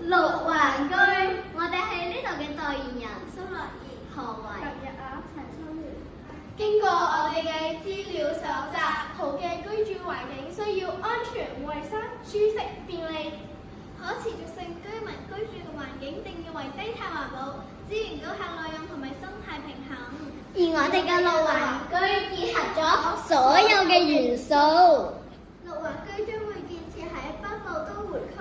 綠環居，我哋係呢度嘅代言人蘇樂怡、何偉、日啊、陳秋月。經過我哋嘅資料搜集，好嘅居住環境需要安全、衞生、舒適、便利。可持續性居民居住嘅環境定義為低碳環保、資源高效耐用同埋生態平衡。而我哋嘅綠環居結合咗所有嘅元素。綠環居將會建設喺北部都會區，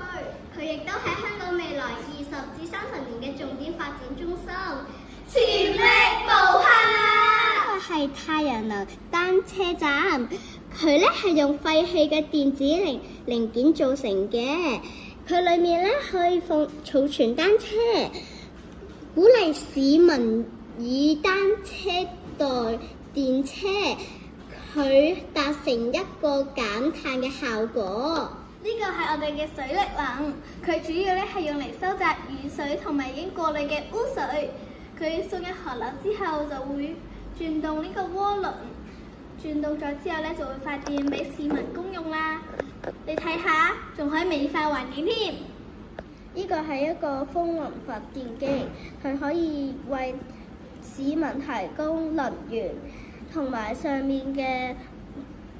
佢亦都係香港未來20至30年嘅重點發展中心，潛力無限啊！呢個係太陽能單車站，佢咧係用廢棄嘅電子零件做成嘅，佢裏面咧可以放儲存單車，鼓勵市民以單車代電車，佢達成一個減碳嘅效果。呢個係我哋嘅水力能，佢主要咧係用嚟收集雨水同埋已經過濾嘅污水。佢送入河流之後就會轉動呢個渦輪，轉動咗之後咧就會發電俾市民公用啦。你睇下，仲可以美化環境添。呢個係一個風能發電機，佢可以為市民提供能源，同埋上面嘅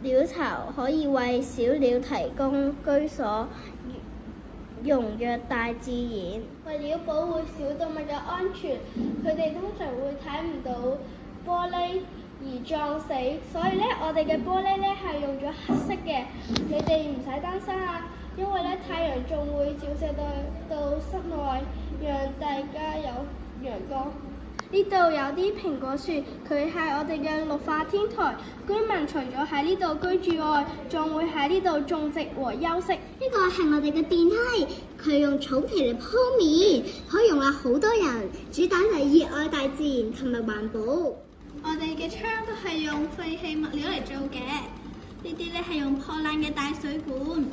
鳥巢可以為小鳥提供居所，融入大自然。為了保護小動物嘅安全，佢哋通常會睇唔到玻璃而撞死，所以咧我哋嘅玻璃咧係用咗黑色嘅。你哋唔使擔心啊，因為咧太陽仲會照射到室內，讓大家有陽光。呢度有啲蘋果樹，佢係我哋嘅綠化天台。居民除咗喺呢度居住外，仲會喺呢度種植和休息。呢個係我哋嘅電梯，佢用草皮嚟鋪面，可以容納好多人。主打係熱愛大自然同埋環保。我哋嘅窗都係用廢棄物料嚟做嘅，呢啲咧係用破爛嘅大水管。